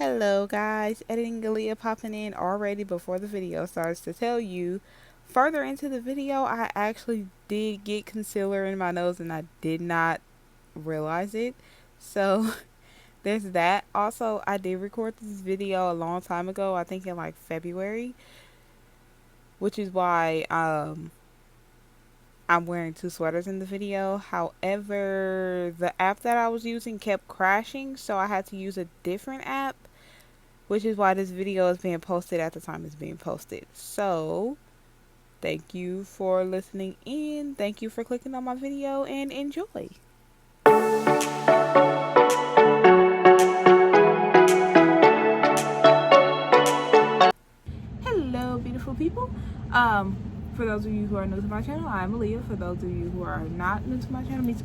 Hello guys, editing Aleeyah popping in already before the video starts to tell you further into the video I actually did get concealer in my nose and I did not realize it. So there's that. Also, I did record this video a long time ago, I think in like February, which is why I'm wearing two sweaters in the video. However, the app that I was using kept crashing, so I had to use a different app, which is why this video is being posted at the time it's being posted. So thank you for listening in, thank you for clicking on my video, and enjoy. Hello beautiful people. For those of you who are new to my channel, I'm Aleeyah. For those of you who are not new to my channel,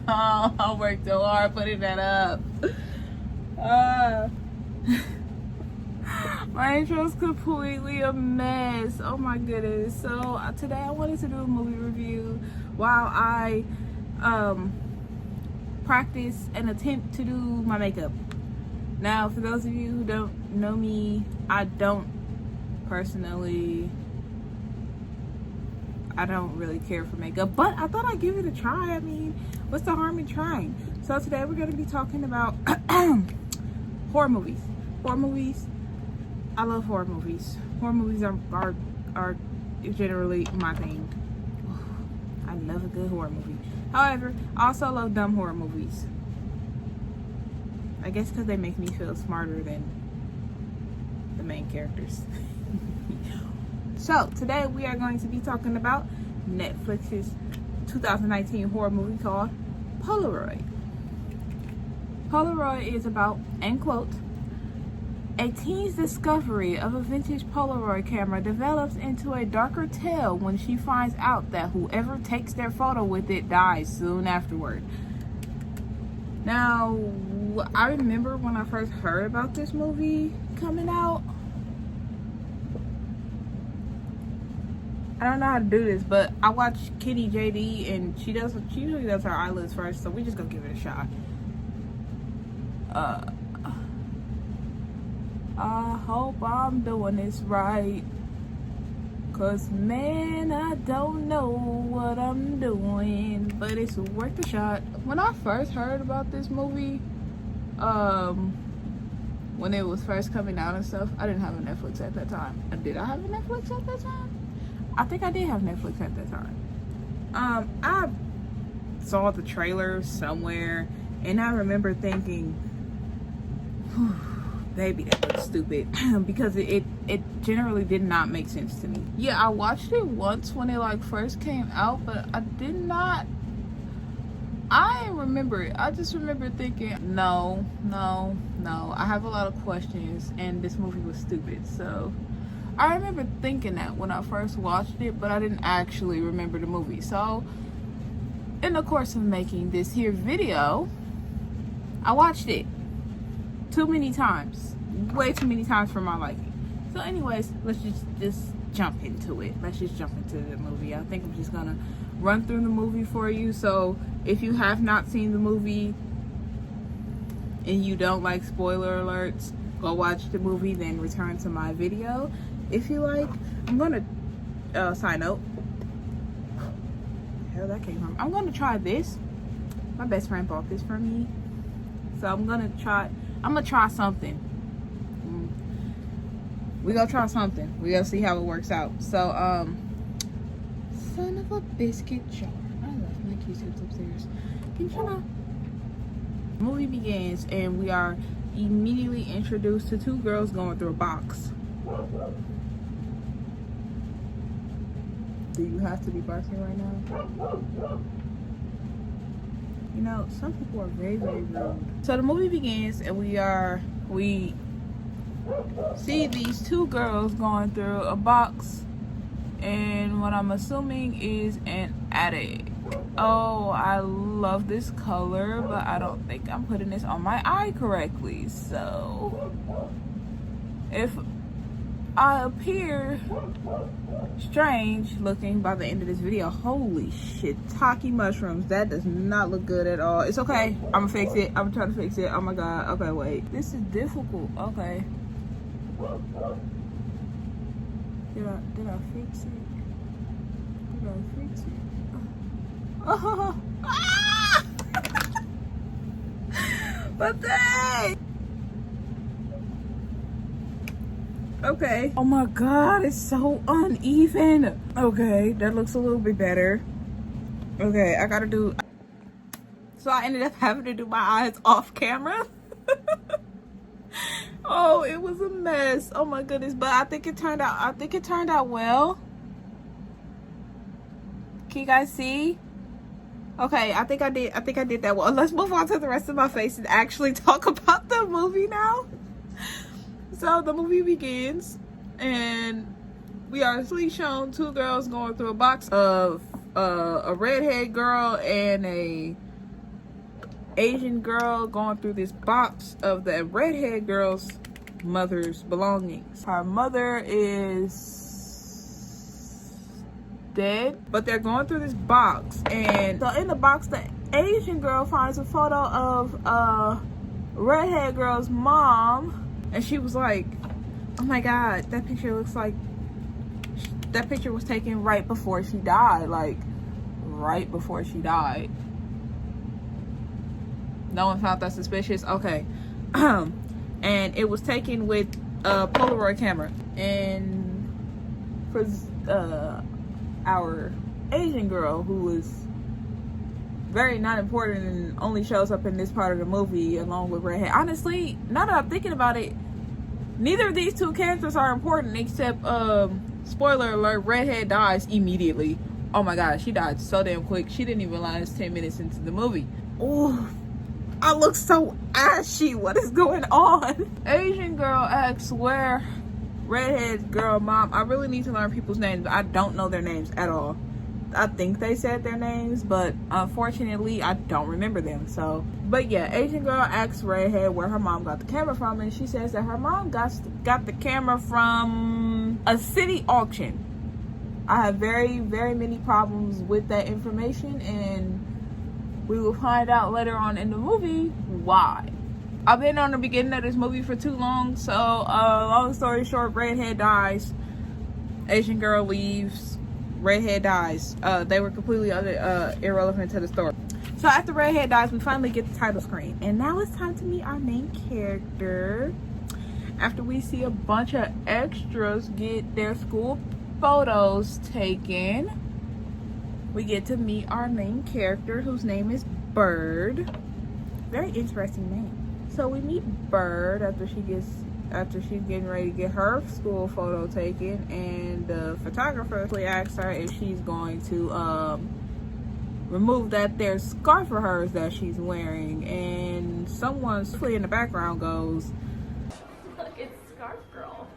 I worked so hard putting that up. My intro is completely a mess. Oh my goodness. So today I wanted to do a movie review while I practice and attempt to do my makeup. Now, for those of you who don't know me, I don't really care for makeup, but I thought I'd give it a try. I mean, what's the harm in trying? So today we're going to be talking about horror movies. I love horror movies. Horror movies are generally my thing. I love a good horror movie. However, I also love dumb horror movies. I guess because they make me feel smarter than the main characters. So today we are going to be talking about Netflix's 2019 horror movie called Polaroid. Polaroid is about, end quote, a teen's discovery of a vintage Polaroid camera develops into a darker tale when she finds out that whoever takes their photo with it dies soon afterward. Now, I remember when I first heard about this movie coming out. I don't know how to do this, but I watch Kitty JD and she usually does her eyelids first, so we just gonna give it a shot. I hope I'm doing this right, cause man, I don't know what I'm doing, but it's worth a shot. When I first heard about this movie, when it was first coming out and stuff, I didn't have a Netflix at that time. Did I have a Netflix at that time? I think I did have Netflix at that time. I saw the trailer somewhere and I remember thinking, baby, that looks stupid, because it generally did not make sense to me. Yeah, I watched it once when it like first came out, but I remember it. I just remember thinking, no, I have a lot of questions and this movie was stupid. So I remember thinking that when I first watched it, but I didn't actually remember the movie. So in the course of making this here video, I watched it too many times, way too many times for my liking. So anyways, let's just jump into it. Let's just jump into the movie. I think I'm just gonna run through the movie for you. So if you have not seen the movie and you don't like spoiler alerts, go watch the movie, then return to my video if you like. I'm gonna side note, where the hell that came from. I'm gonna try this. My best friend bought this for me, so I'm gonna try something. We gonna try something. We gonna see how it works out. So son of a biscuit jar. I left my Q-tips upstairs. Can you turn on? The movie begins and we are immediately introduced to two girls going through a box. Do you have to be barking right now? You know, some people are very, very rude. So the movie begins and we see these two girls going through a box and what I'm assuming is an attic. Oh, I love this color, but I don't think I'm putting this on my eye correctly. So if I appear strange looking by the end of this video. Holy shit, Taki mushrooms. That does not look good at all. It's okay. I'm gonna fix it. I'm trying to fix it. Oh my god. Okay, wait. This is difficult. Okay. Did I fix it? Did I fix it? Oh. Ah! But dang. Okay. Oh my god, it's so uneven. Okay, that looks a little bit better. Okay, I gotta do. So I ended up having to do my eyes off camera. Oh, it was a mess. Oh my goodness, but I think it turned out well. Can you guys see? Okay, I think I did that well. Let's move on to the rest of my face and actually talk about the movie now. So the movie begins, and we are actually shown two girls going through a box of a redhead girl and a Asian girl going through this box of the redhead girl's mother's belongings. Her mother is dead, but they're going through this box, and so in the box the Asian girl finds a photo of redhead girl's mom. And she was like, oh my god, that picture looks like that picture was taken right before she died. Like, right before she died. No one found that suspicious. Okay. And it was taken with a Polaroid camera. And for our Asian girl, who was very not important and only shows up in this part of the movie along with redhead. Honestly, now that I'm thinking about it, neither of these two characters are important except, spoiler alert, redhead dies immediately. Oh my god, she died so damn quick. She didn't even last 10 minutes into the movie. Oh, I look so ashy. What is going on? Asian girl asks where redhead girl mom. I really need to learn people's names. I don't know their names at all. I think they said their names, but unfortunately I don't remember them. So, but yeah, Asian girl asks redhead where her mom got the camera from, and she says that her mom got the camera from a city auction. I have very many problems with that information, and we will find out later on in the movie why. I've been on the beginning of this movie for too long, so long story short, redhead dies, Asian girl leaves, redhead dies. They were completely irrelevant to the story. So after redhead dies, we finally get the title screen, and now it's time to meet our main character. After we see a bunch of extras get their school photos taken, we get to meet our main character, whose name is Bird. Very interesting name. So we meet Bird after she's getting ready to get her school photo taken, and the photographer asks her if she's going to remove that there scarf of hers that she's wearing, and someone in the background goes, "Look, it's Scarf Girl."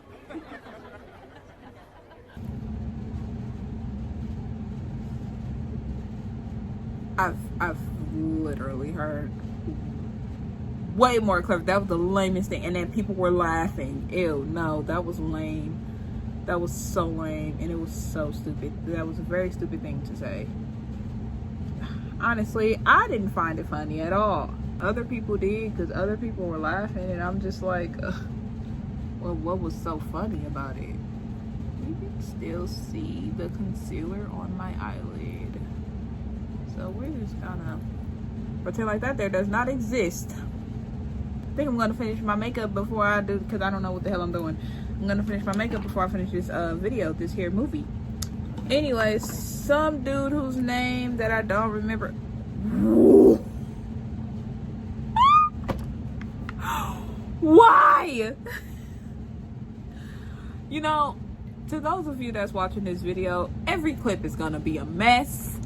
I've literally heard way more clever. That was the lamest thing, and then people were laughing. Ew, no, that was lame. That was so lame, and it was so stupid. That was a very stupid thing to say. Honestly, I didn't find it funny at all. Other people did, because other people were laughing, and I'm just like, ugh. Well, what was so funny about it? You can still see the concealer on my eyelid. So we're just gonna pretend like that there does not exist. I think I'm gonna finish my makeup before I do, because I don't know what the hell I'm doing. I'm gonna finish my makeup before I finish this video, this here movie. Anyways, some dude whose name that I don't remember. Why? You know, to those of you that's watching this video, every clip is gonna be a mess.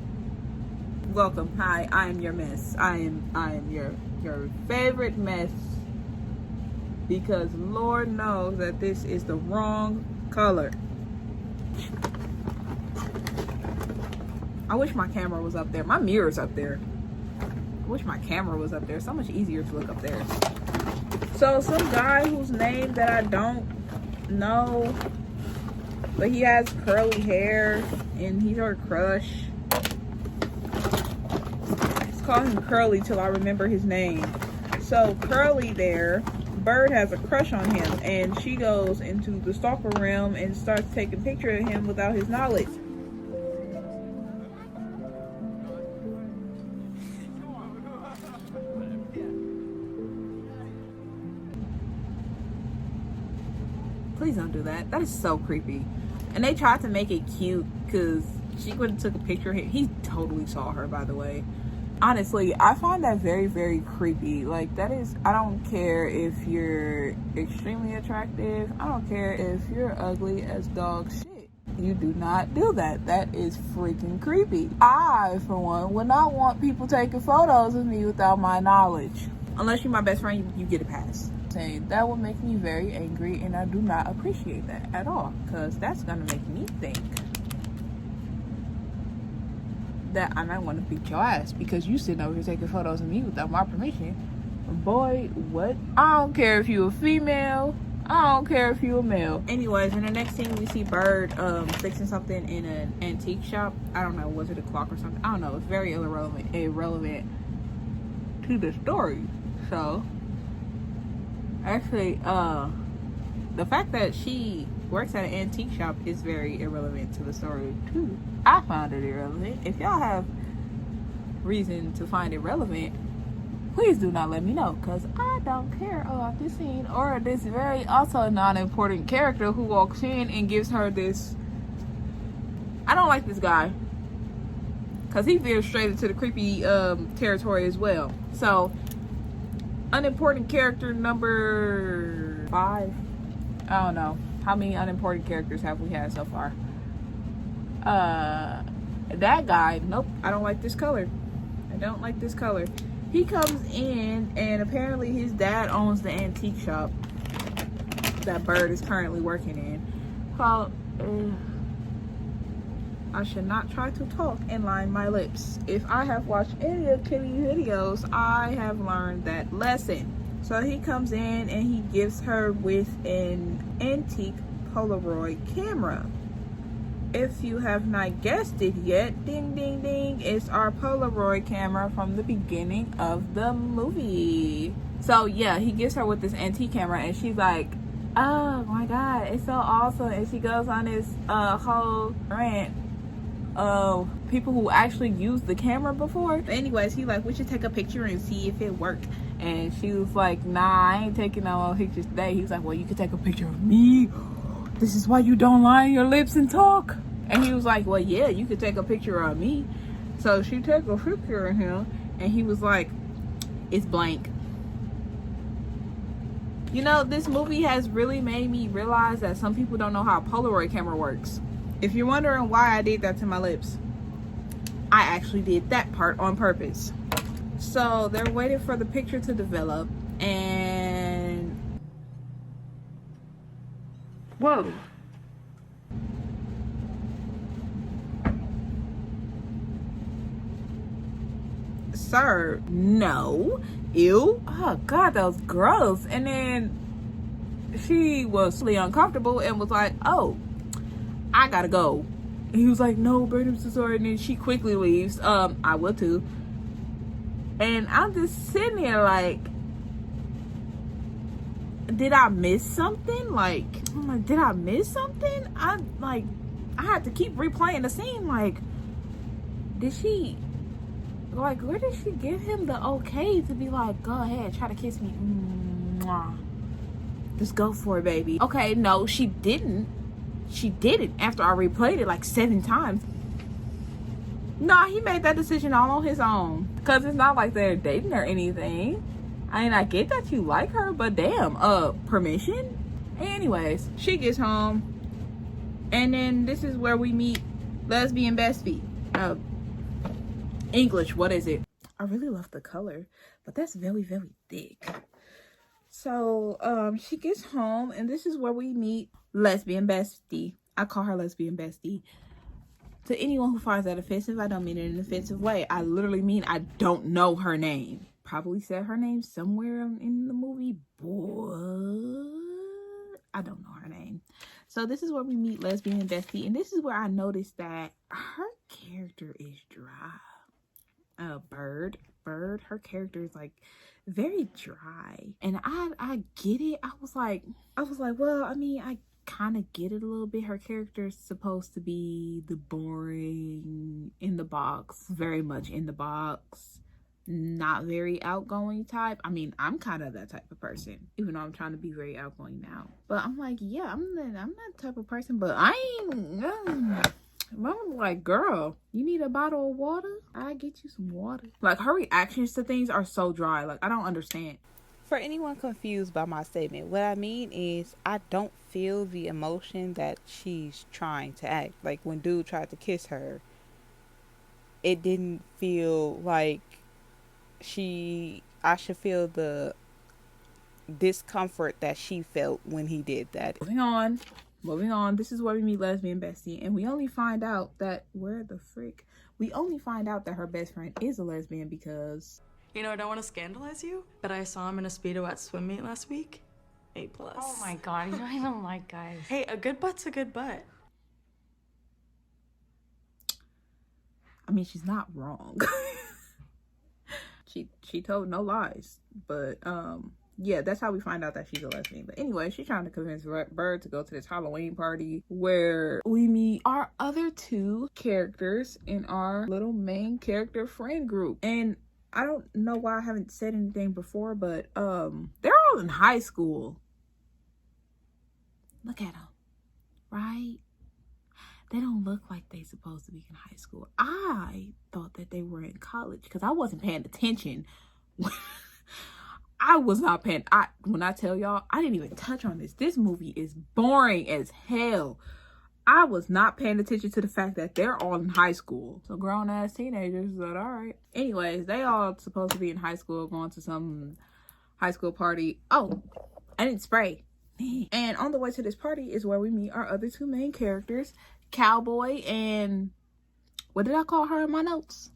Welcome. Hi, I am your mess. I am your favorite mess, because Lord knows that this is the wrong color. I wish my camera was up there. My mirror's up there. I wish my camera was up there. So much easier to look up there. So some guy whose name that I don't know But he has curly hair and he's her crush. Let's call him Curly till I remember his name. So Curly there, Bird has a crush on him, and she goes into the stalker realm and starts taking pictures of him without his knowledge. Please don't do that. That is so creepy. And they tried to make it cute because she went and took a picture of him. He totally saw her, by the way. Honestly, I find that very, very creepy. Like, that is, I don't care if you're extremely attractive. I don't care if you're ugly as dog shit. You do not do that. That is freaking creepy. I, for one, would not want people taking photos of me without my knowledge. Unless you're my best friend, you get a pass. Saying that would make me very angry, and I do not appreciate that at all, because that's gonna make me think that I might want to beat your ass because you sitting over here taking photos of me without my permission. Boy, what? I don't care if you a female, I don't care if you a male. Anyways, in the next scene we see Bird fixing something in an antique shop. I don't know, was it a clock or something? I don't know. It's very irrelevant to the story. So actually, the fact that she works at an antique shop is very irrelevant to the story too. I found it irrelevant. If y'all have reason to find it relevant, please do not let me know, because I don't care about this scene or this very also non-important character who walks in and gives her this. I don't like this guy because he veers straight into the creepy territory as well. So unimportant character number 5. I don't know how many unimportant characters have we had so far. That guy, nope, I don't like this color. I don't like this color. He comes in and apparently his dad owns the antique shop that Bird is currently working in. Called I should not try to talk and line my lips. If I have watched any of Kitty's videos, I have learned that lesson. So he comes in and he gives her with an antique Polaroid camera. If you have not guessed it yet, ding ding ding, it's our Polaroid camera from the beginning of the movie. So yeah, he gives her with this antique camera and she's like, oh my god, it's so awesome. And she goes on this whole rant of people who actually used the camera before. But anyways, he like, we should take a picture and see if it worked. And she was like, nah, I ain't taking no pictures today. He was like, well, you can take a picture of me. This is why you don't line your lips and talk. And he was like, well, yeah, you could take a picture of me. So she took a picture of him and he was like, it's blank. You know, this movie has really made me realize that some people don't know how a Polaroid camera works. If you're wondering why I did that to my lips, I actually did that part on purpose. So they're waiting for the picture to develop and whoa. Sir, no. Ew. Oh god, that was gross. And then she was really uncomfortable and was like, oh, I gotta go. And he was like, no, Bird, I'm so sorry. And then she quickly leaves. I will too. And I'm just sitting there like, did I miss something? Like, I'm like, did I miss something? I had to keep replaying the scene. Like, did she, like, where did she give him the okay to be like, go ahead, try to kiss me? Mwah. Just go for it, baby. Okay, no, she didn't. She didn't after I replayed it like 7 times. Nah, he made that decision all on his own. Because it's not like they're dating or anything. I mean, I get that you like her, but damn, permission? Anyways, she gets home. And then this is where we meet lesbian bestie. English, what is it? I really love the color, but that's very, very thick. So, she gets home, and this is where we meet lesbian bestie. I call her lesbian bestie. To anyone who finds that offensive, I don't mean it in an offensive way. I literally mean I don't know her name. Probably said her name somewhere in the movie, but I don't know her name. So this is where we meet lesbian bestie, and this is where I noticed that her character is dry. Bird, her character is like very dry, and I get it. I was like, well, I mean, I kind of get it a little bit. Her character is supposed to be the boring, in the box, very much in the box, not very outgoing type. I mean, I'm kind of that type of person, even though I'm trying to be very outgoing now. But I'm like, yeah, I'm that type of person. But I ain't. I'm like, girl, you need a bottle of water? I get you some water. Like, her reactions to things are so dry. Like, I don't understand. For anyone confused by my statement, what I mean is I don't feel the emotion that she's trying to act. Like when dude tried to kiss her, it didn't feel like I should feel the discomfort that she felt when he did that. Moving on. This is where we meet lesbian bestie, and we only find out that her best friend is a lesbian because, you know, I don't want to scandalize you, but I saw him in a Speedo at swim meet last week. A+. Oh my god, you don't even like guys. Hey, a good butt's a good butt. I mean, she's not wrong. she told no lies, but yeah, that's how we find out that she's a lesbian. But anyway, she's trying to convince Bird to go to this Halloween party where we meet our other two characters in our little main character friend group. And I don't know why I haven't said anything before, but they're all in high school. Look at them, right? They don't look like they supposed to be in high school. I thought that they were in college because I wasn't paying attention. I was not paying. When I tell y'all, I didn't even touch on this. This movie is boring as hell. I was not paying attention to the fact that they're all in high school. So grown ass teenagers, but all right. Anyways, they all supposed to be in high school, going to some high school party. Oh, I didn't spray. And on the way to this party is where we meet our other two main characters, Cowboy and, what did I call her in my notes?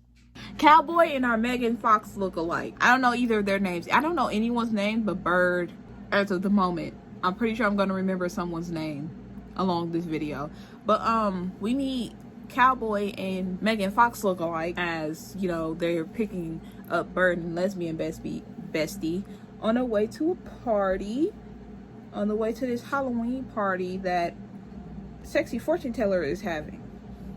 Cowboy and our Megan Fox look-alike. I don't know either of their names. I don't know anyone's name but Bird as of the moment. I'm pretty sure I'm going to remember someone's name along this video. But we meet Cowboy and Megan Fox look-alike as, you know, they're picking up Bird and lesbian bestie on their way to a party. On the way to this Halloween party that Sexy Fortune Teller is having.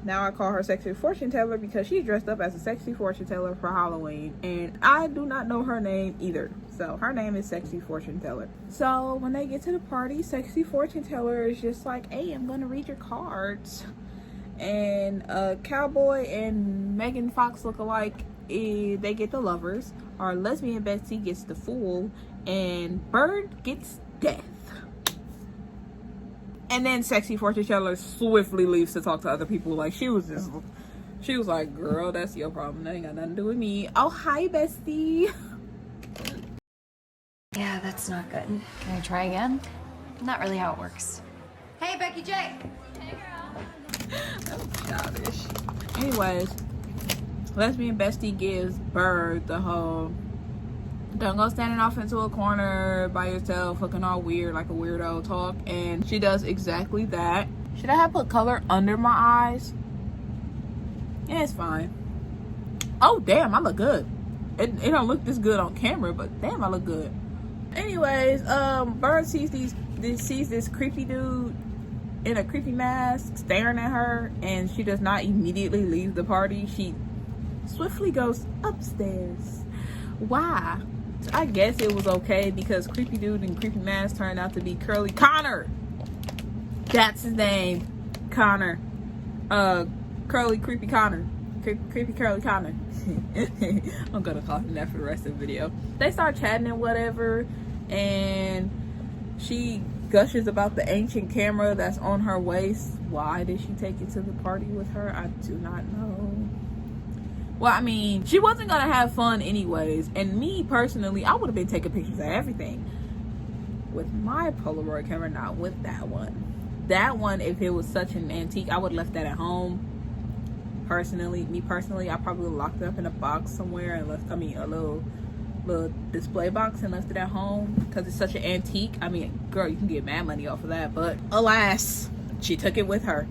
Now I call her Sexy Fortune Teller because she's dressed up as a sexy fortune teller for Halloween. And I do not know her name either. So her name is Sexy Fortune Teller. So when they get to the party, Sexy Fortune Teller is just like, hey, I'm going to read your cards. And Cowboy and Megan Fox look alike. They get the lovers. Our lesbian bestie gets the fool. And Bird gets death. And then Sexy Fortune Teller swiftly leaves to talk to other people. Like, she was like, girl, that's your problem. That ain't got nothing to do with me. Oh, hi, bestie. Yeah, that's not good. Can I try again? Not really how it works. Hey, Becky J. Hey, girl. That's childish. Anyways, lesbian bestie gives Bird the whole, don't go standing off into a corner by yourself looking all weird like a weirdo talk. And she does exactly that. Should I have put color under my eyes? Yeah, it's fine. Oh, damn, I look good. It don't look this good on camera, but damn, I look good. Anyways, Bird sees this creepy dude in a creepy mask staring at her, and she does not immediately leave the party. She swiftly goes upstairs. Why? I guess it was okay because creepy dude and creepy mask turned out to be Curly Connor. That's his name, Connor. Curly Creepy Connor. Creepy Curly Connor. I'm gonna call him that for the rest of the video. They start chatting and whatever, and she gushes about the ancient camera that's on her waist. Why did she take it to the party with her? I do not know. Well, I mean, she wasn't gonna have fun anyways, and me personally, I would have been taking pictures of everything with my Polaroid camera, not with that one. That one, if it was such an antique, I would have left that at home. Me personally, I probably locked it up in a box somewhere and left, a little little display box and left it at home because it's such an antique. I mean, girl, you can get mad money off of that, but alas, she took it with her.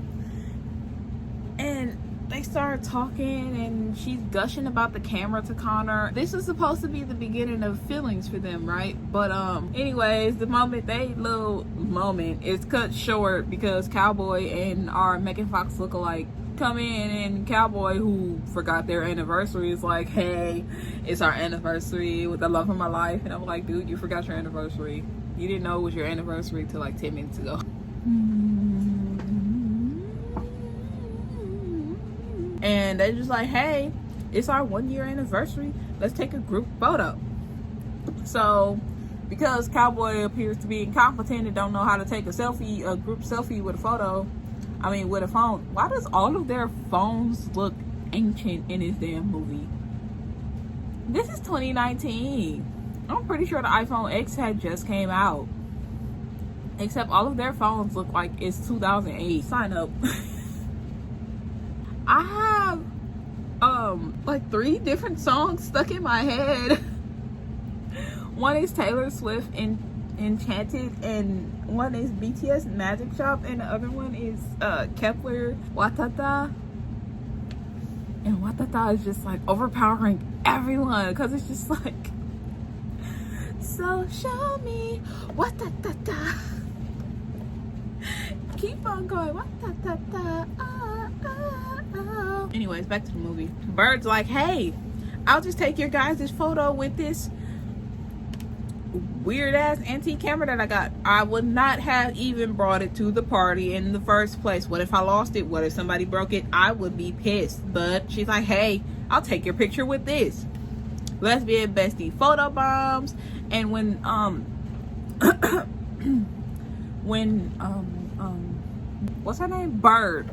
And they started talking and she's gushing about the camera to Connor. This is supposed to be the beginning of feelings for them, right? But anyways, the little moment is cut short because Cowboy and our Megan Fox lookalike come in, and Cowboy, who forgot their anniversary, is like, hey, it's our anniversary with the love of my life. And I'm like, dude, you forgot your anniversary. You didn't know it was your anniversary till like 10 minutes ago. And they're just like, hey, it's our 1 year anniversary, let's take a group photo. So because Cowboy appears to be incompetent and don't know how to take a group selfie with a phone, why does all of their phones look ancient in this damn movie? This is 2019. I'm pretty sure the iPhone X had just came out, except all of their phones look like it's 2008. Sign up. I have like 3 different songs stuck in my head. One is Taylor Swift in Enchanted, and one is BTS Magic Shop, and the other one is Kepler Watata. And Watata is just like overpowering everyone because it's just like, so show me Watata. Keep on going Watata. Anyways, back to the movie. Bird's like, hey, I'll just take your guys' photo with this weird ass antique camera that I got. I would not have even brought it to the party in the first place. What if I lost it? What if somebody broke it? I would be pissed. But she's like, hey, I'll take your picture with this. Lesbian bestie photo bombs. And when what's her name? Bird.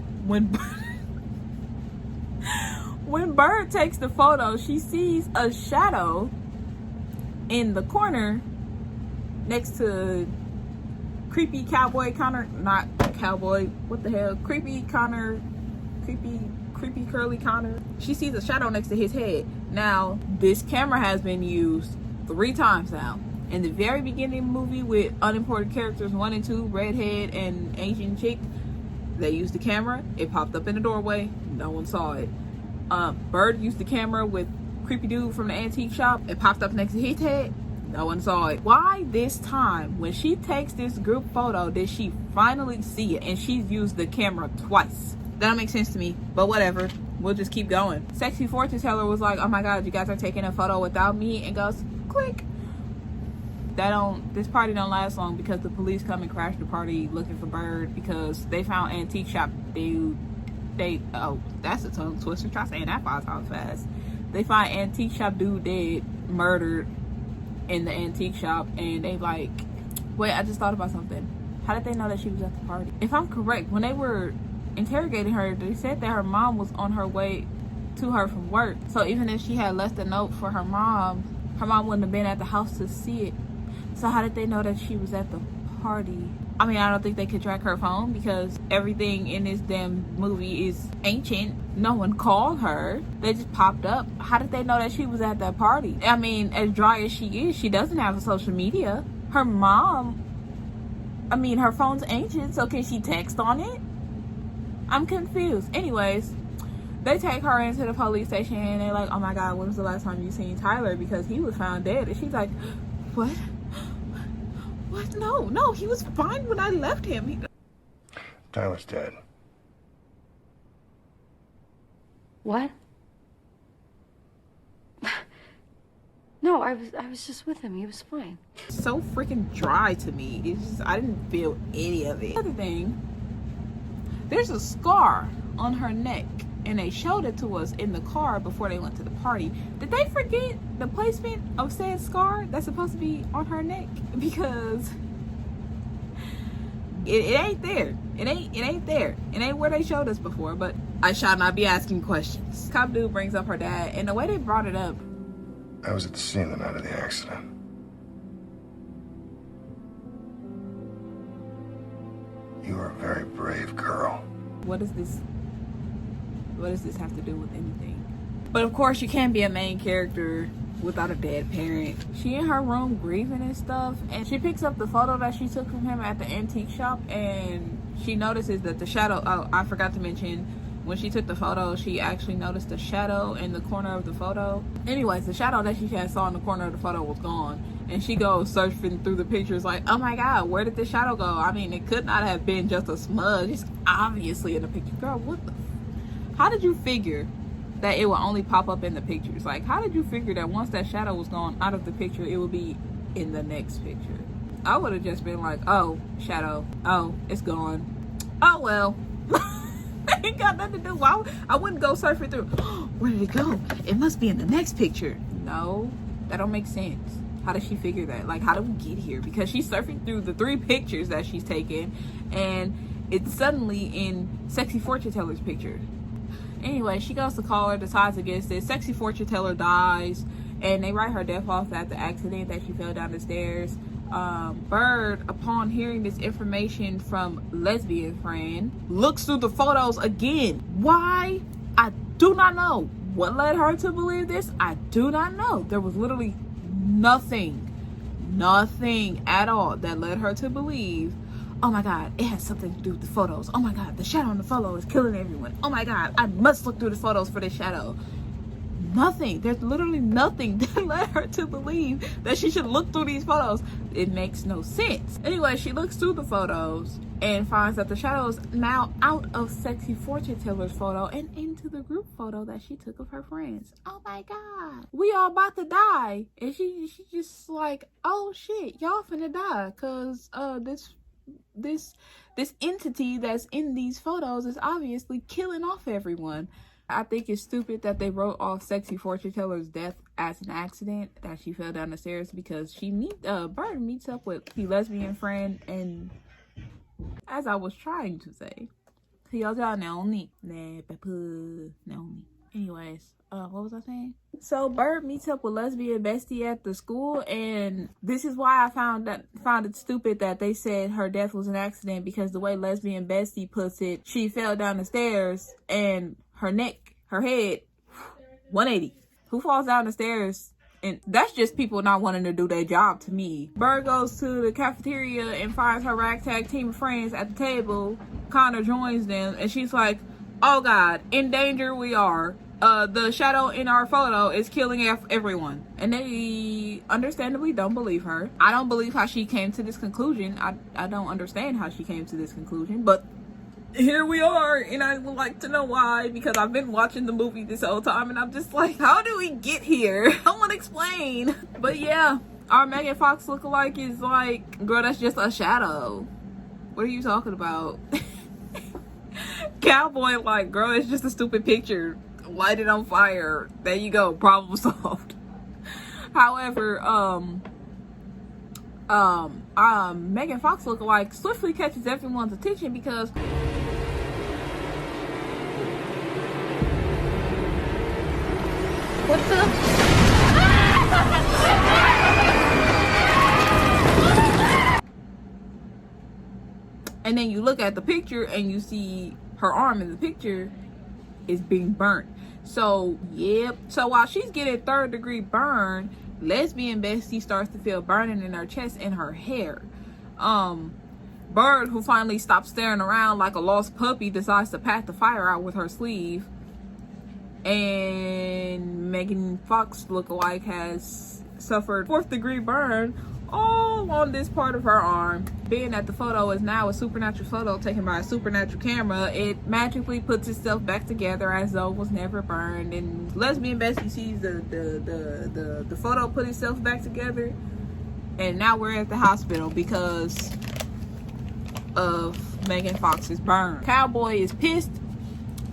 When Bird takes the photo, she sees a shadow in the corner next to creepy cowboy Connor, not cowboy, what the hell, creepy Connor, creepy curly Connor. She sees a shadow next to his head. Now, this camera has been used 3 times now. In the very beginning of the movie with unimportant characters 1 and 2, redhead and Asian chick, they used the camera, it popped up in the doorway, no one saw it. Bird used the camera with creepy dude from the antique shop, it popped up next to his head, no one saw it. Why this time, when she takes this group photo, did she finally see it? And she's used the camera twice. That don't make sense to me, but whatever, we'll just keep going. Sexy fortune teller was like, oh my god, you guys are taking a photo without me, and goes, click. This party don't last long because the police come and crash the party looking for Bird because they found antique shop dude. Oh, that's a tongue twister. Try saying that 5 times fast. They find antique shop dude dead, murdered in the antique shop, and they like, wait, I just thought about something. How did they know that she was at the party? If I'm correct, when they were interrogating her, they said that her mom was on her way to her from work. So even if she had left a note for her mom wouldn't have been at the house to see it. So how did they know that she was at the party? I mean, I don't think they could track her phone because everything in this damn movie is ancient. No one called her. They just popped up. How did they know that she was at that party? I mean, as dry as she is, she doesn't have a social media. Her mom, her phone's ancient, so can she text on it? I'm confused. Anyways, they take her into the police station and they're like, oh my god, when was the last time you seen Tyler? Because he was found dead. And she's like, what? What? No, he was fine when I left him. Tyler's dead. What? No, I was just with him. He was fine. So freaking dry to me. It's just, I didn't feel any of it. Other thing, there's a scar on her neck, and they showed it to us in the car before they went to the party. Did they forget the placement of said scar that's supposed to be on her neck? Because it ain't there. It ain't there. It ain't where they showed us before. But I shall not be asking questions. Cop dude brings up her dad, and the way they brought it up, I was at the scene the night of the accident. You are a very brave girl. what does this have to do with anything? But of course, you can't be a main character without a dead parent. She in her room grieving and stuff, and she picks up the photo that she took from him at the antique shop, and she notices that the shadow, oh, I forgot to mention, when she took the photo, she actually noticed the shadow in the corner of the photo. Anyways, the shadow that she had saw in the corner of the photo was gone, and she goes surfing through the pictures like, oh my god, where did the shadow go? I mean, it could not have been just a smudge. It's obviously in the picture. Girl, what the how did you figure that it will only pop up in the pictures? Like, how did you figure that once that shadow was gone out of the picture, it would be in the next picture? I would have just been like, oh, shadow, oh, it's gone, oh well. Ain't got nothing to do. Why? I wouldn't go surfing through. Where did it go? It must be in the next picture. No, that don't make sense. How does she figure that? Like, how did we get here? Because she's surfing through the 3 pictures that she's taken, and it's suddenly in Sexy Fortune Teller's picture. Anyway, she goes to call her, decides against it. Sexy Fortune Teller dies, and they write her death off at the accident that she fell down the stairs. Bird, upon hearing this information from lesbian friend, looks through the photos again. Why? I do not know. What led her to believe this? I do not know. There was literally nothing at all that led her to believe, oh my god, it has something to do with the photos. Oh my god, the shadow in the photo is killing everyone. Oh my god, I must look through the photos for this shadow. Nothing. There's literally nothing that led her to believe that she should look through these photos. It makes no sense. Anyway, she looks through the photos and finds that the shadow is now out of Sexy Fortune Teller's photo and into the group photo that she took of her friends. Oh my god, we all about to die. And she just like, oh shit, y'all finna die, cause this entity that's in these photos is obviously killing off everyone. I think it's stupid that they wrote off Sexy Fortune Teller's death as an accident, that she fell down the stairs, because Bird meets up with the lesbian friend, and as I was trying to say, Naomi. Anyways, what was I saying? So Bird meets up with lesbian bestie at the school, and this is why I found it stupid that they said her death was an accident, because the way lesbian bestie puts it, she fell down the stairs and her head 180. Who falls down the stairs? And that's just people not wanting to do their job to me. Bird goes to the cafeteria and finds her ragtag team of friends at the table. Connor joins them, and she's like, oh god, in danger we are. The shadow in our photo is killing everyone. And they understandably don't believe her. I don't believe how she came to this conclusion. I don't understand how she came to this conclusion, but here we are, and I would like to know why, because I've been watching the movie this whole time, and I'm just like, how do we get here? Someone explain. But yeah, our Megan Fox lookalike is like, girl, that's just a shadow. What are you talking about? Cowboy like, girl, it's just a stupid picture. Light it on fire. There you go, problem solved. However, Megan Fox lookalike swiftly catches everyone's attention because what the? And then you look at the picture and you see her arm in the picture is being burnt. So, yep. So while she's getting 3rd-degree burn, lesbian bestie starts to feel burning in her chest and her hair. Bird, who finally stops staring around like a lost puppy, decides to pat the fire out with her sleeve. And Megan Fox lookalike has suffered 4th-degree burn all on this part of her arm. Being that the photo is now a supernatural photo taken by a supernatural camera, it magically puts itself back together as though it was never burned. And lesbian bestie sees the photo put itself back together, and now we're at the hospital because of Megan Fox's burn. Cowboy is pissed,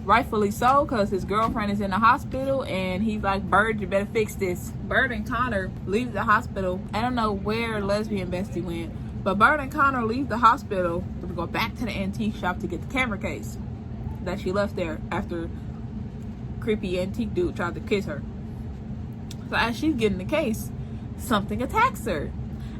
rightfully so, because his girlfriend is in the hospital, and he's like, Bird, you better fix this. Bird and Connor leave the hospital. I don't know where lesbian bestie went, but Bird and Connor leave the hospital to go back to the antique shop to get the camera case that she left there after creepy antique dude tried to kiss her. So as she's getting the case, something attacks her,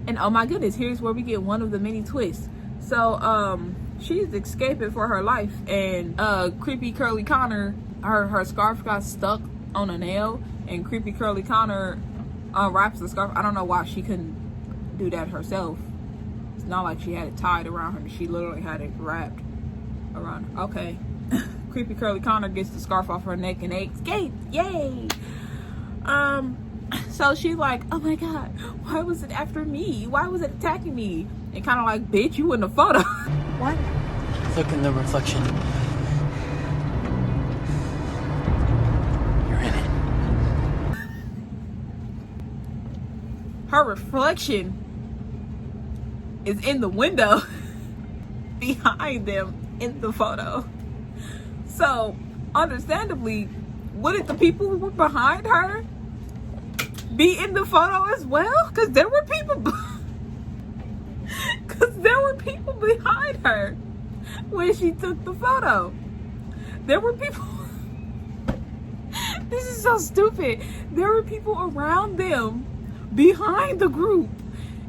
and oh my goodness, here's where we get one of the many twists. So she's escaping for her life, and creepy curly Connor, her scarf got stuck on a nail, and creepy curly Connor unwraps the scarf. I don't know why she couldn't do that herself. It's not like she had it tied around her. She literally had it wrapped around her. Okay. Creepy Curly Connor gets the scarf off her neck and they escape. Yay! So she's like, oh my god, why was it after me? Why was it attacking me? And kind of like, bitch, you in the photo. What? Look in the reflection. You're in it. Her reflection is in the window behind them in the photo. So, understandably, wouldn't the people who were behind her be in the photo as well? Because there were people behind her when she took the photo. There were people this is so stupid. There were people around them behind the group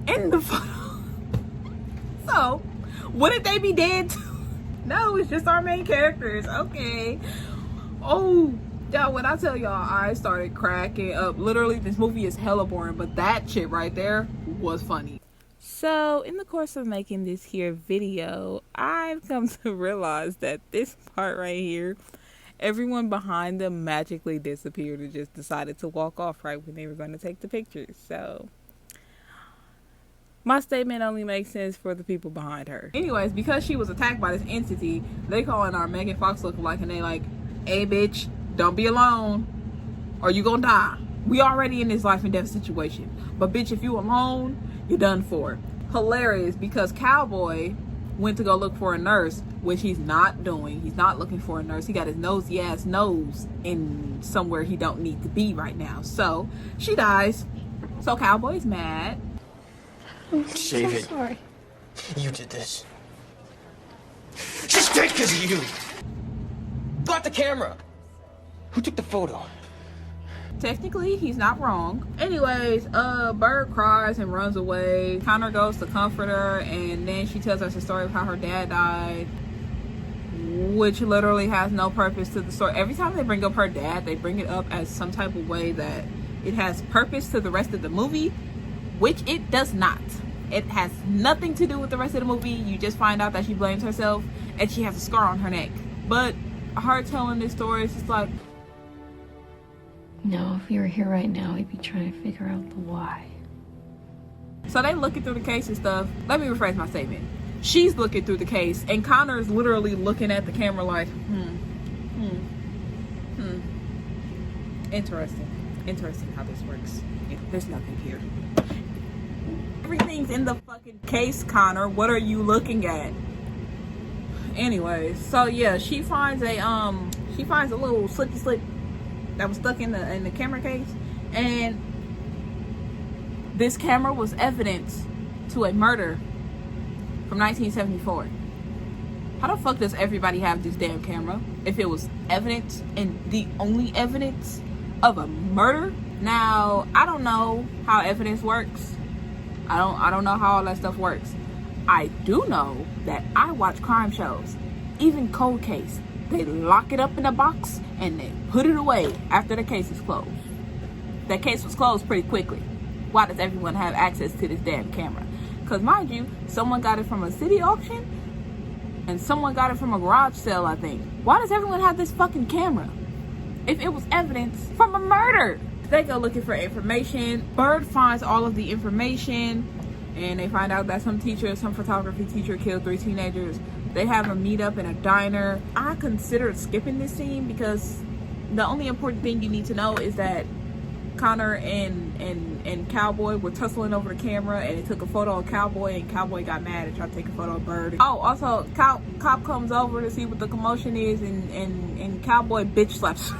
in the photo. So, wouldn't they be dead too? No, it's just our main characters. Okay. Oh, y'all, when I tell y'all I started cracking up. Literally, this movie is hella boring, but that shit right there was funny. So, in the course of making this here video, I've come to realize that this part right here, everyone behind them magically disappeared and just decided to walk off right when they were going to take the pictures. So, my statement only makes sense for the people behind her. Anyways, because she was attacked by this entity, they calling our Megan Fox lookalike and they like, hey bitch, don't be alone or you gonna die. We already in this life and death situation. But bitch, if you alone, you're done for. Hilarious, because Cowboy went to go look for a nurse, which he's not doing. He's not looking for a nurse. He got his nosy ass nose in somewhere he don't need to be right now. So she dies. So Cowboy's mad. David, So sorry. you did this. She's dead because of you. Got the camera. Who took the photo? Technically, he's not wrong. Anyways, Bird cries and runs away. Connor goes to comfort her, and then she tells us the story of how her dad died, which literally has no purpose to the story. Every time they bring up her dad, they bring it up as some type of way that it has purpose to the rest of the movie, which it does not. It has nothing to do with the rest of the movie. You just find out that she blames herself and she has a scar on her neck. But her telling this story is just like, no, if you were here right now, we'd be trying to figure out the why. so they looking through the case and stuff. Let me rephrase my statement. She's looking through the case and Connor is literally looking at the camera like, Interesting how this works. Yeah, there's nothing here. Everything's in the fucking case, Connor. What are you looking at? Anyways, so yeah, she finds a little slippy slip that was stuck in the camera case, and this camera was evidence to a murder from 1974. How the fuck does everybody have this damn camera if it was evidence and the only evidence of a murder? Now, I don't know how evidence works. I don't know how all that stuff works. I do know that I watch crime shows. Even Cold Case. They lock it up in a box and they put it away after the case is closed. That case was closed pretty quickly. Why does everyone have access to this damn camera? Because mind you, someone got it from a city auction and someone got it from a garage sale, I think. Why does everyone have this fucking camera if it was evidence from a murder? They go looking for information. Bird finds all of the information and they find out that some photography teacher killed 3 teenagers. They have a meetup in a diner. I considered skipping this scene because the only important thing you need to know is that Connor and Cowboy were tussling over the camera and they took a photo of Cowboy and Cowboy got mad and tried to take a photo of Bird. Oh, also, cop comes over to see what the commotion is and Cowboy bitch slaps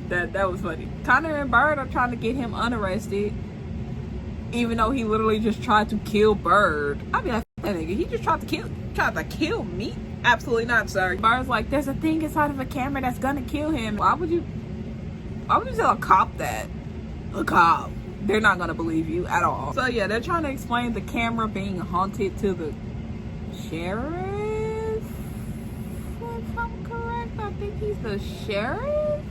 that was funny. Connor and Bird are trying to get him unarrested, even though he literally just tried to kill Bird. I'd be like, that nigga, he just tried to kill me? Absolutely not, sir. Bird's like, there's a thing inside of a camera that's gonna kill him. Why would you tell a cop that? A cop. They're not gonna believe you at all. So yeah, they're trying to explain the camera being haunted to the sheriff, if I'm correct. the sheriff?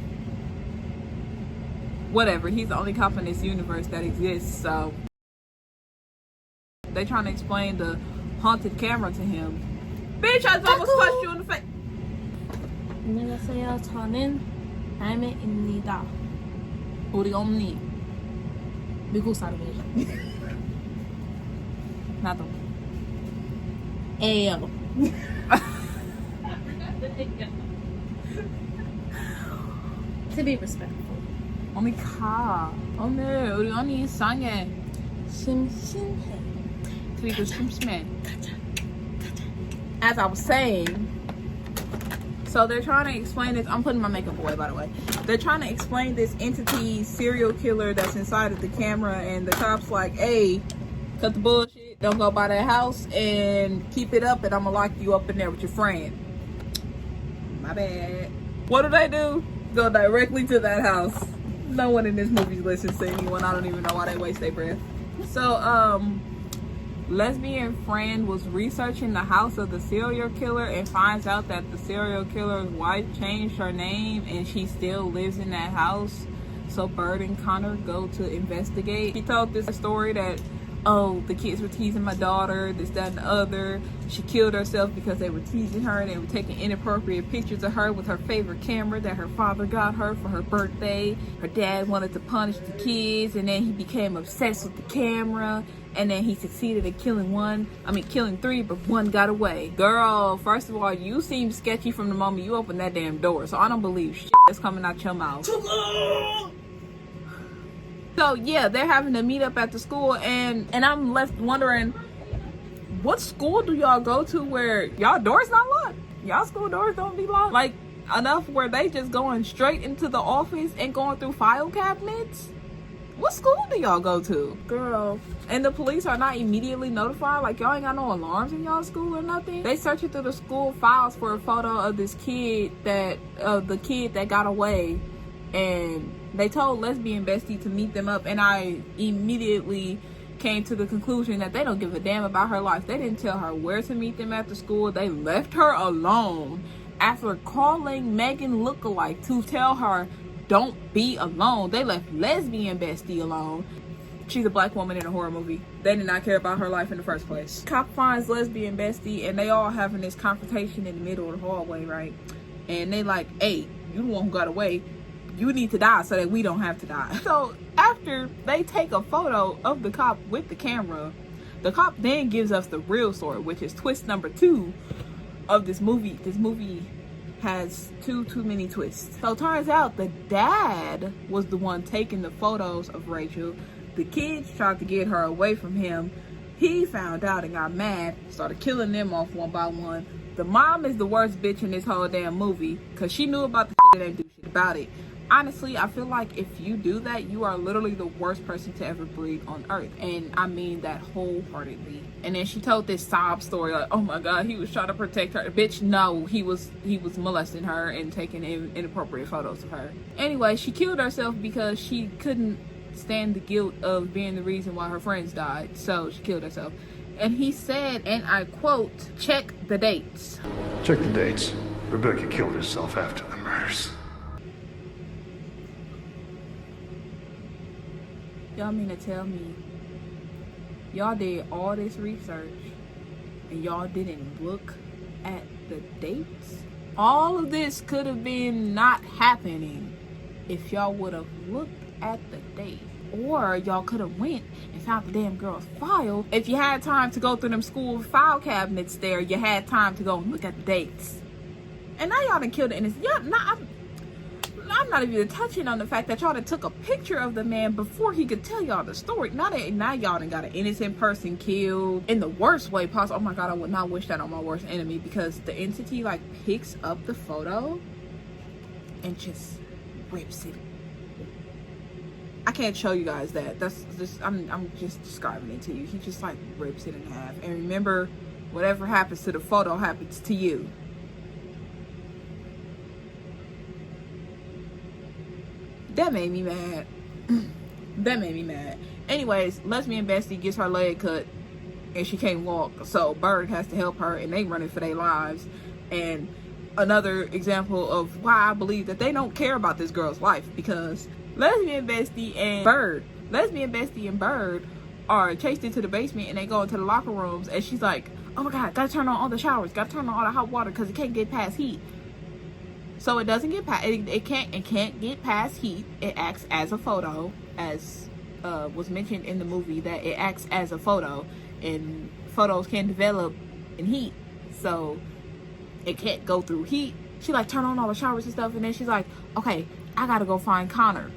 Whatever, he's the only cop in this universe that exists, so they trying to explain the haunted camera to him. Bitch, I almost punched you in the face. 안녕하세요. 저는 알메입니다. 우리 언니. 미국 사람이에요. 나도. 에요. To be respectful. 언니 가. 오늘 우리 언니 이상해. 심심해. 그리고 심심해. As I was saying, so they're trying to explain this. I'm putting my makeup away, by the way. They're trying to explain this entity serial killer that's inside of the camera, and the cop's like, hey, cut the bullshit, don't go by that house and keep it up, and I'm gonna lock you up in there with your friend. My bad. What do? Go directly to that house. No one in this movie listens to anyone. I don't even know why they waste their breath. So lesbian friend was researching the house of the serial killer and finds out that the serial killer's wife changed her name and she still lives in that house. So Bird and Connor go to investigate. He told this story that, oh, the kids were teasing my daughter, this, that, and the other. She killed herself because they were teasing her and they were taking inappropriate pictures of her with her favorite camera that her father got her for her birthday. Her dad wanted to punish the kids, and then he became obsessed with the camera, and then he succeeded in killing three, but one got away. Girl, first of all, you seem sketchy from the moment you opened that damn door, so I don't believe shit that's coming out your mouth. So yeah, they're having to meet up at the school, and I'm left wondering, what school do y'all go to where y'all doors not locked? Y'all school doors don't be locked? Like, enough where they just going straight into the office and going through file cabinets? What school do y'all go to? Girl. And the police are not immediately notified? Like, y'all ain't got no alarms in y'all school or nothing? They searching through the school files for a photo of this kid that got away, and they told lesbian bestie to meet them up, and I immediately came to the conclusion that they don't give a damn about her life. They didn't tell her where to meet them at the school. They left her alone after calling Megan lookalike to tell her, don't be alone. They left lesbian bestie alone. She's a black woman in a horror movie. They did not care about her life in the first place. Cop finds lesbian bestie, and they all having this confrontation in the middle of the hallway, right? And they like, hey, you the one who got away. You need to die so that we don't have to die. So after they take a photo of the cop with the camera, the cop then gives us the real story, which is twist number 2 of this movie. This movie has too many twists. So it turns out the dad was the one taking the photos of Rachel. The kids tried to get her away from him. He found out and got mad, started killing them off one by one. The mom is the worst bitch in this whole damn movie because she knew about the shit and didn't do shit about it. Honestly, I feel like if you do that, you are literally the worst person to ever breathe on earth. And I mean that wholeheartedly. And then she told this sob story like, oh my god, he was trying to protect her. Bitch, no, he was molesting her and taking inappropriate photos of her. Anyway, she killed herself because she couldn't stand the guilt of being the reason why her friends died. So she killed herself. And he said, and I quote, check the dates. Check the dates. Rebecca killed herself after the murders. Y'all mean to tell me y'all did all this research and y'all didn't look at the dates? All of this could have been not happening if y'all would have looked at the date. Or y'all could have went and found the damn girl's file. If you had time to go through them school file cabinets there, you had time to go and look at the dates. And now y'all done killed the innocent. I'm not even touching on the fact that y'all done took a picture of the man before he could tell y'all the story. Now y'all done got an innocent person killed in the worst way possible. Oh my god, I would not wish that on my worst enemy, because the entity like picks up the photo and just rips it. I can't show you guys that. That's just I'm just describing it to you. He just like rips it in half. And remember, whatever happens to the photo happens to you. That made me mad. That made me mad. Anyways, lesbian bestie gets her leg cut and she can't walk. So Bird has to help her and they running for their lives. And another example of why I believe that they don't care about this girl's life, because Lesbian Bestie and Bird are chased into the basement, and they go into the locker rooms, and she's like, oh my god, gotta turn on all the showers, gotta turn on all the hot water because it can't get past heat. So it doesn't get past, it can't get past heat. It acts as a photo, as was mentioned in the movie, that it acts as a photo, and photos can develop in heat, so it can't go through heat. She like turn on all the showers and stuff, and then she's like, okay, I gotta go find Connor.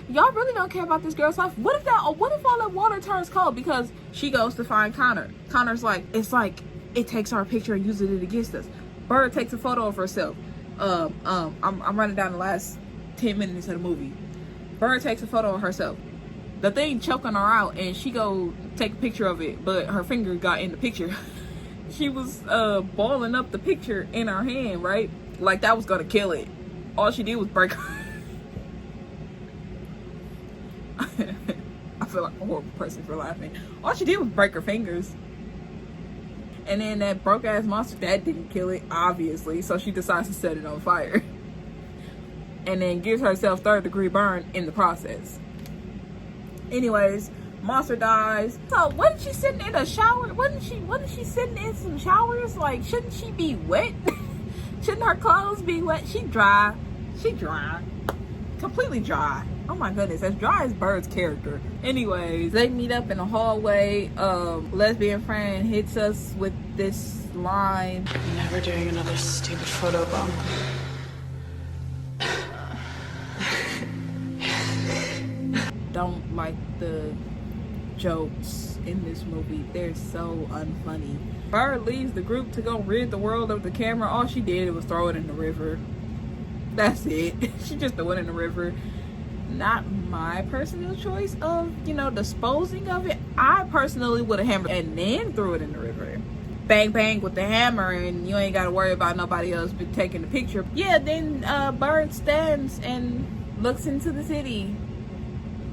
Y'all really don't care about this girl's life. What if all that water turns cold because she goes to find Connor? Connor's like, it's like it takes our picture and uses it against us. Bird takes a photo of herself. I'm running down the last 10 minutes of the movie. Bird takes a photo of herself. The thing choking her out, and she go take a picture of it, but her finger got in the picture. She was balling up the picture in her hand, right? Like that was gonna kill it. All she did was break her. I feel like a horrible person for laughing. All she did was break her fingers. And then that broke ass monster, that didn't kill it, obviously. So she decides to set it on fire. And then gives herself 3rd-degree burn in the process. Anyways, monster dies. So wasn't she sitting in a shower? Wasn't she sitting in some showers? Like, shouldn't she be wet? Shouldn't her clothes be wet? She dry. Completely dry. Oh my goodness, as dry as Bird's character. Anyways, they meet up in the hallway. Lesbian friend hits us with this line. I'm never doing another stupid photo bomb. Don't like the jokes in this movie. They're so unfunny. Bird leaves the group to go rid the world of the camera. All she did was throw it in the river. That's it. She just threw it in the river. Not my personal choice of, disposing of it. I personally would have hammered and then threw it in the river. Bang bang with the hammer, and you ain't got to worry about nobody else taking the picture. Yeah, then Bird stands and looks into the city,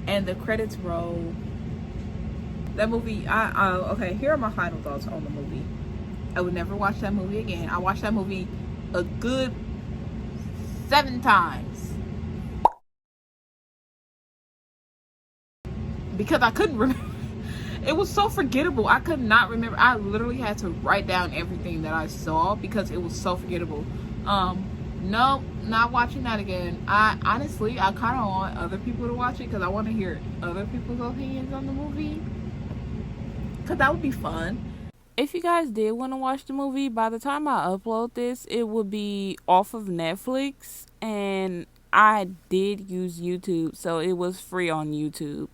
and the credits roll. That movie, okay, here are my final thoughts on the movie. I would never watch that movie again. I watched that movie a good 7 times. Because I couldn't remember. It was so forgettable. I could not remember. I literally had to write down everything that I saw because it was so forgettable. No, not watching that again. I kind of want other people to watch it because I want to hear other people's opinions on the movie, because that would be fun. If you guys did want to watch the movie, by the time I upload this, it will be off of Netflix, and I did use YouTube, so it was free on YouTube.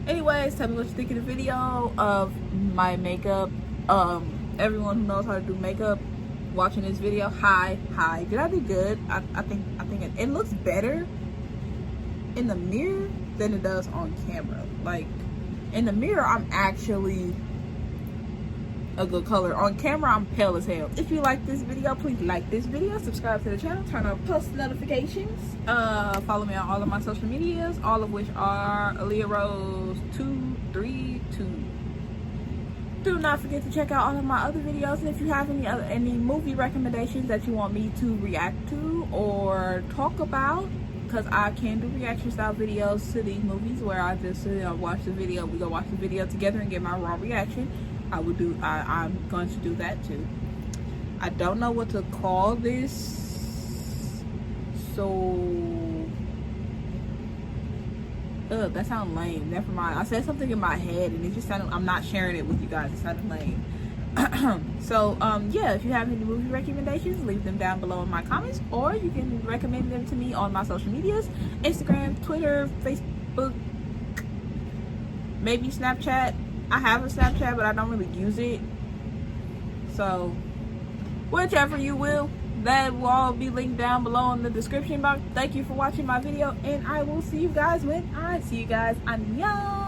Anyways, tell me what you think of the video of my makeup. Everyone who knows how to do makeup watching this video, hi. Did I do good? I think it looks better in the mirror than it does on camera. Like, in the mirror, I'm actually a good color. On camera, I'm pale as hell. If you like this video, please like this video, subscribe to the channel, turn on post notifications, follow me on all of my social medias, all of which are Aleeyah Rose 232. Do not forget to check out all of my other videos, and if you have any movie recommendations that you want me to react to or talk about, because I can do reaction style videos to these movies where I just watch the video, we go watch the video together and get my raw reaction. I'm going to do that too. I don't know what to call this, so that sounds lame. Never mind. I said something in my head and it just sounded, I'm not sharing it with you guys, it sounded lame. So yeah, if you have any movie recommendations, leave them down below in my comments, or you can recommend them to me on my social medias: Instagram, Twitter, Facebook, maybe Snapchat. I have a Snapchat, but I don't really use it. So, whichever you will, that will all be linked down below in the description box. Thank you for watching my video, and I will see you guys when I see you guys. Annyeong!